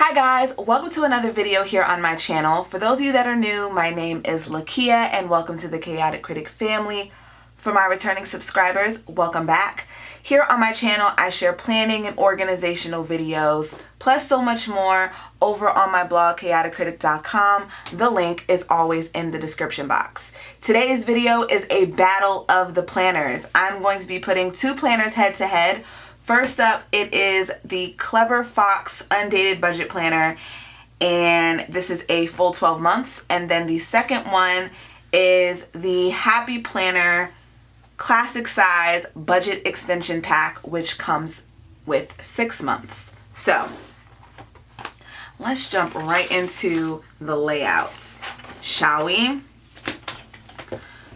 Hi guys, welcome to another video here on my channel. For those of you that are new, my name is Lakia and welcome to the Chaotic Critic family. For my returning subscribers, welcome back. Here on my channel, I share planning and organizational videos, plus so much more over on my blog, chaoticcritic.com. The link is always in the description box. Today's video is a battle of the planners. I'm going to be putting two planners head to head. First up, it is the Clever Fox Undated Budget Planner, and this is a full 12 months. And then the second one is the Happy Planner Classic Size Budget Extension Pack, which comes with 6 months. So let's jump right into the layouts, shall we?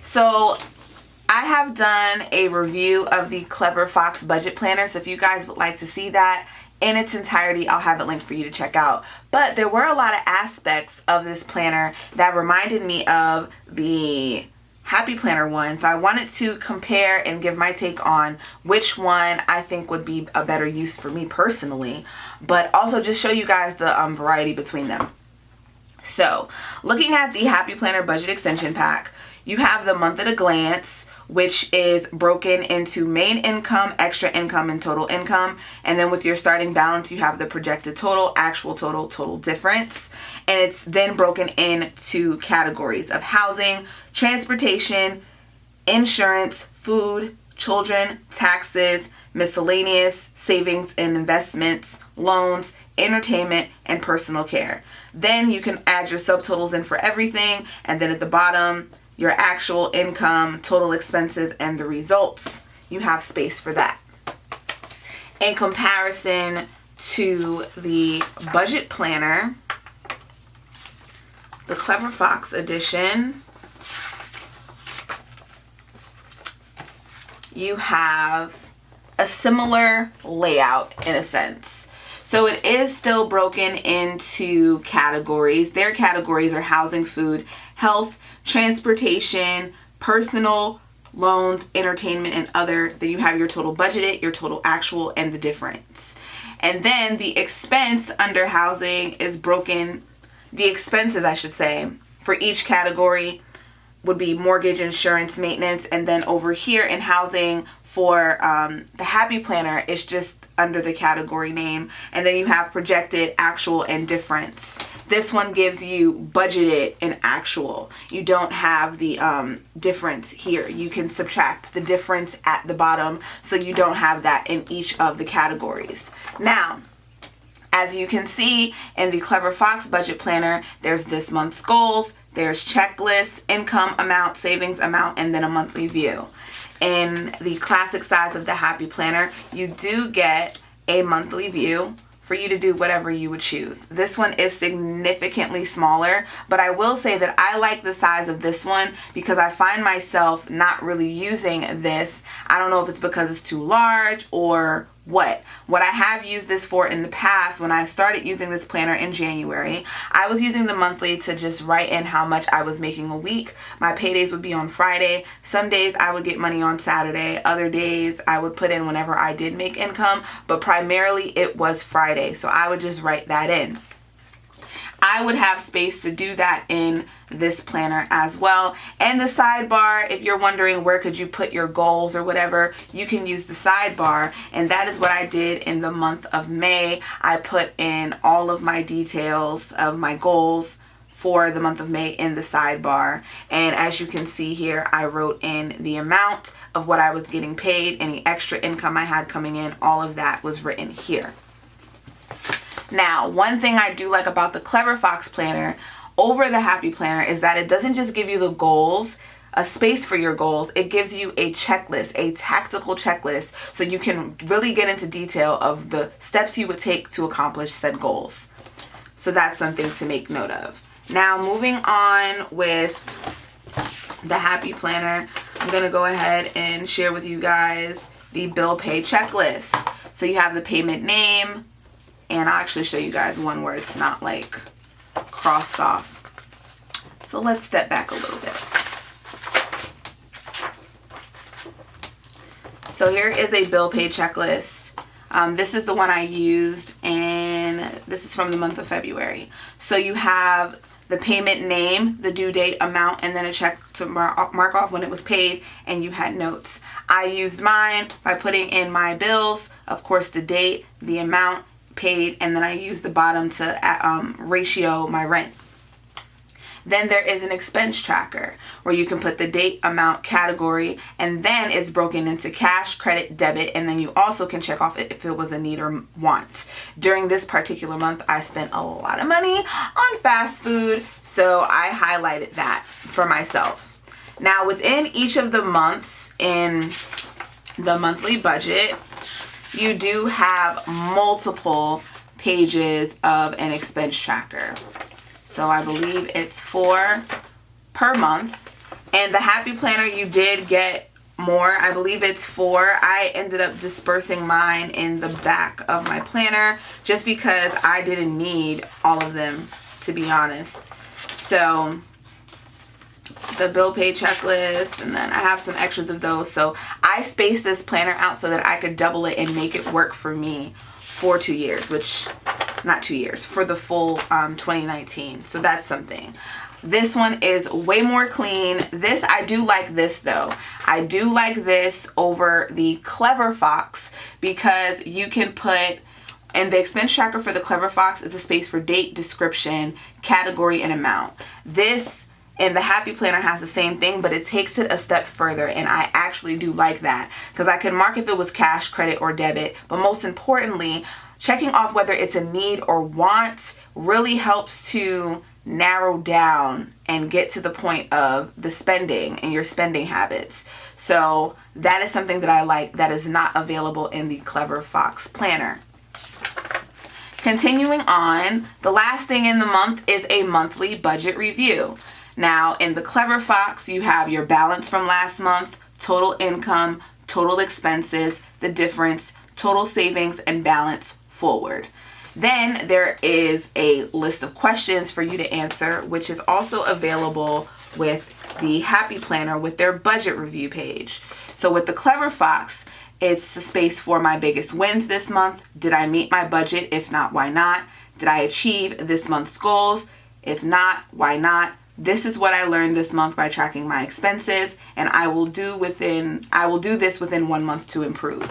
So I have done a review of the Clever Fox Budget Planner, so if you guys would like to see that in its entirety, I'll have it linked for you to check out. But there were a lot of aspects of this planner that reminded me of the Happy Planner one, so I wanted to compare and give my take on which one I think would be a better use for me personally, but also just show you guys the variety between them. So, looking at the Happy Planner Budget Extension Pack, you have the month at a glance, which is broken into main income, extra income, and total income. And then with your starting balance, you have the projected total, actual total, total difference. And it's then broken into categories of housing, transportation, insurance, food, children, taxes, miscellaneous, savings and investments, loans, entertainment, and personal care. Then you can add your subtotals in for everything. And then at the bottom, your actual income, total expenses, and the results. You have space for that. In comparison to the budget planner, the Clever Fox edition, you have a similar layout in a sense. So it is still broken into categories. Their categories are housing, food, health, transportation, personal, loans, entertainment, and other. Then you have your total budgeted, your total actual, and the difference. And then the expense under housing is broken, the expenses I should say, for each category would be mortgage, insurance, maintenance, and then over here in housing for the Happy Planner, it's just under the category name, and then you have projected, actual, and difference. This one gives you budgeted and actual. You don't have the difference here. You can subtract the difference at the bottom, so you don't have that in each of the categories. Now, as you can see in the Clever Fox Budget Planner, there's this month's goals, there's checklists, income amount, savings amount, and then a monthly view. In the classic size of the Happy Planner, you do get a monthly view for you to do whatever you would choose. This one is significantly smaller, but I will say that I like the size of this one because I find myself not really using this. I don't know if it's because it's too large or what I have used this for in the past. When I started using this planner in January, I was using the monthly to just write in how much I was making a week. My paydays would be on Friday. Some days I would get money on Saturday. Other days I would put in whenever I did make income, but primarily it was Friday, so I would just write that in. I would have space to do that in this planner as well. And the sidebar, if you're wondering where could you put your goals or whatever, you can use the sidebar. And that is what I did in the month of May. I put in all of my details of my goals for the month of May in the sidebar. And as you can see here, I wrote in the amount of what I was getting paid, any extra income I had coming in, all of that was written here. Now, one thing I do like about the Clever Fox Planner over the Happy Planner is that it doesn't just give you the goals, a space for your goals. It gives you a checklist, a tactical checklist, so you can really get into detail of the steps you would take to accomplish said goals. So that's something to make note of. Now, moving on with the Happy Planner, I'm going to go ahead and share with you guys the bill pay checklist. So you have the payment name, and I'll actually show you guys one where it's not like crossed off. So let's step back a little bit. So here is a bill pay checklist. This is the one I used in this is from the month of February. So you have the payment name, the due date, amount, and then a check to mark off when it was paid, and you had notes. I used mine by putting in my bills, of course the date, the amount paid, and then I used the bottom to ratio my rent. Then there is an expense tracker where you can put the date, amount, category, and then it's broken into cash, credit, debit, and then you also can check off if it was a need or want. During this particular month, I spent a lot of money on fast food, so I highlighted that for myself. Now, within each of the months in the monthly budget, you do have multiple pages of an expense tracker. So I believe it's 4 per month. And the Happy Planner, you did get more. I believe it's 4. I ended up dispersing mine in the back of my planner just because I didn't need all of them, to be honest. So the bill pay checklist, and then I have some extras of those. So I spaced this planner out so that I could double it and make it work for me for 2 years, which, not 2 years, for the full 2019. So that's something. This one is way more clean. This, I do like this though. I do like this over the Clever Fox because you can put, and the expense tracker for the Clever Fox is a space for date, description, category, and amount. This and the Happy Planner has the same thing, but it takes it a step further, and I actually do like that because I can mark if it was cash, credit, or debit, but most importantly, checking off whether it's a need or want really helps to narrow down and get to the point of the spending and your spending habits. So that is something that I like that is not available in the Clever Fox Planner. Continuing on, the last thing in the month is a monthly budget review. Now, in the Clever Fox, you have your balance from last month, total income, total expenses, the difference, total savings, and balance forward. Then there is a list of questions for you to answer, which is also available with the Happy Planner with their budget review page. So with the Clever Fox, it's a space for my biggest wins this month. Did I meet my budget? If not, why not? Did I achieve this month's goals? If not, why not? This is what I learned this month by tracking my expenses, and I will do this within 1 month to improve.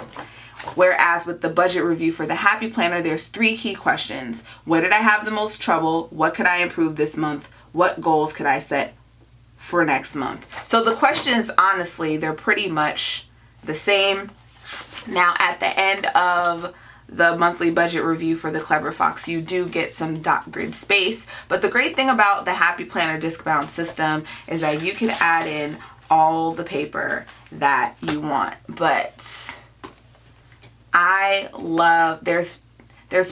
Whereas with the budget review for the Happy Planner, there's 3 key questions. Where did I have the most trouble? What could I improve this month? What goals could I set for next month? So the questions, honestly, they're pretty much the same. Now, at the end of the monthly budget review for the Clever Fox, you do get some dot grid space. But the great thing about the Happy Planner disc bound system is that you can add in all the paper that you want. But I love, there's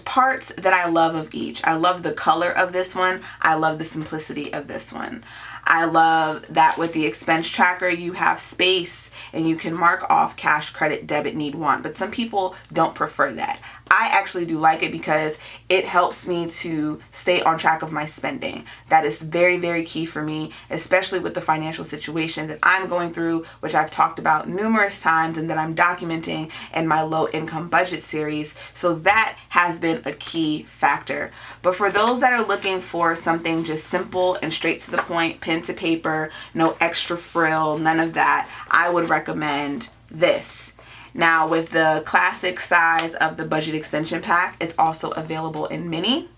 parts that I love of each. I love the color of this one. I love the simplicity of this one. I love that with the expense tracker, you have space and you can mark off cash, credit, debit, need, want. But some people don't prefer that. I actually do like it because it helps me to stay on track of my spending. That is very, very key for me, especially with the financial situation that I'm going through, which I've talked about numerous times and that I'm documenting in my low income budget series. So that has been a key factor. But for those that are looking for something just simple and straight to the point, pen to paper, no extra frill, none of that, I would recommend this. Now, with the classic size of the budget extension pack, it's also available in mini,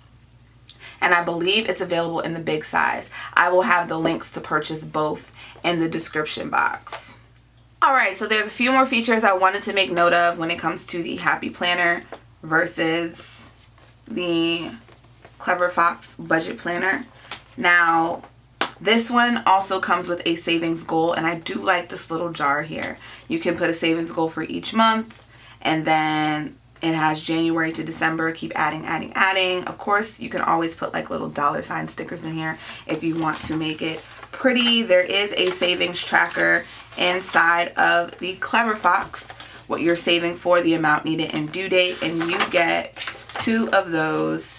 and I believe it's available in the big size. I will have the links to purchase both in the description box. Alright, so there's a few more features I wanted to make note of when it comes to the Happy Planner versus the Clever Fox Budget Planner. Now, this one also comes with a savings goal, and I do like this little jar here. You can put a savings goal for each month, and then it has January to December. Keep adding, adding, adding. Of course, you can always put like little $ stickers in here if you want to make it pretty. There is a savings tracker inside of the Clever Fox, what you're saving for, the amount needed, and due date, and you get 2 of those.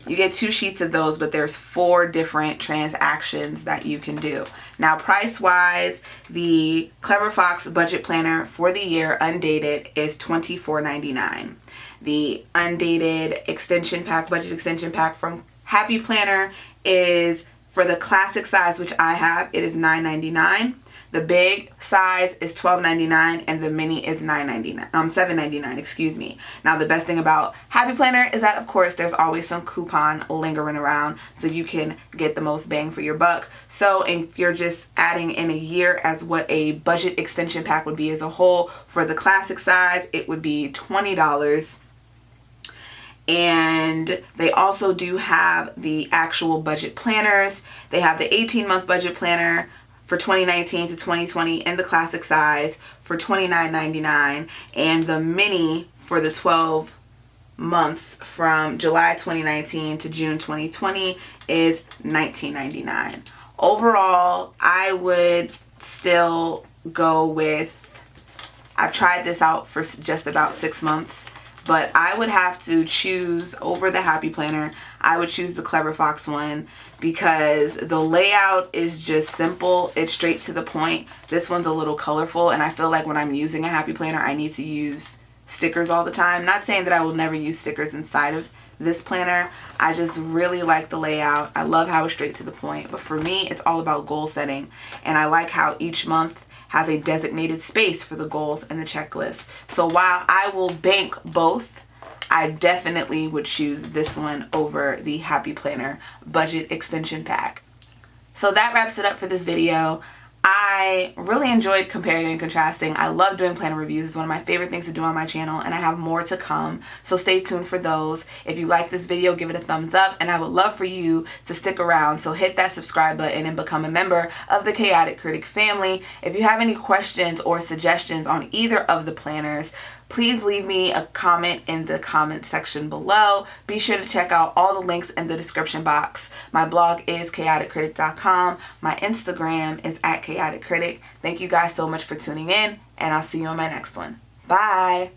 You get 2 sheets of those, but there's 4 different transactions that you can do. Now, price-wise, the Clever Fox budget planner for the year undated is $24.99. The undated extension pack, budget extension pack from Happy Planner is, for the classic size, which I have, it is $9.99. The big size is $12.99 and the mini is $7.99, excuse me. Now, the best thing about Happy Planner is that, of course, there's always some coupon lingering around so you can get the most bang for your buck. So if you're just adding in a year as what a budget extension pack would be as a whole, for the classic size, it would be $20. And they also do have the actual budget planners. They have the 18-month budget planner for 2019 to 2020 in the classic size for $29.99, and the mini for the 12 months from July 2019 to June 2020 is $19.99. Overall, I would still go with, I tried this out for just about 6 months, but I would have to choose over the Happy Planner. I would choose the Clever Fox one because the layout is just simple. It's straight to the point. This one's a little colorful, and I feel like when I'm using a Happy Planner, I need to use stickers all the time. Not saying that I will never use stickers inside of this planner. I just really like the layout. I love how it's straight to the point. But for me, it's all about goal setting, and I like how each month has a designated space for the goals and the checklist. So while I will bank both, I definitely would choose this one over the Happy Planner budget extension pack. So that wraps it up for this video. I really enjoyed comparing and contrasting. I love doing planner reviews. It's one of my favorite things to do on my channel, and I have more to come, so stay tuned for those. If you like this video, give it a thumbs up, and I would love for you to stick around, so hit that subscribe button and become a member of the Chaotic Critic family. If you have any questions or suggestions on either of the planners, please leave me a comment in the comment section below. Be sure to check out all the links in the description box. My blog is chaoticcritic.com. My Instagram is @chaoticcritic. Thank you guys so much for tuning in, and I'll see you on my next one. Bye!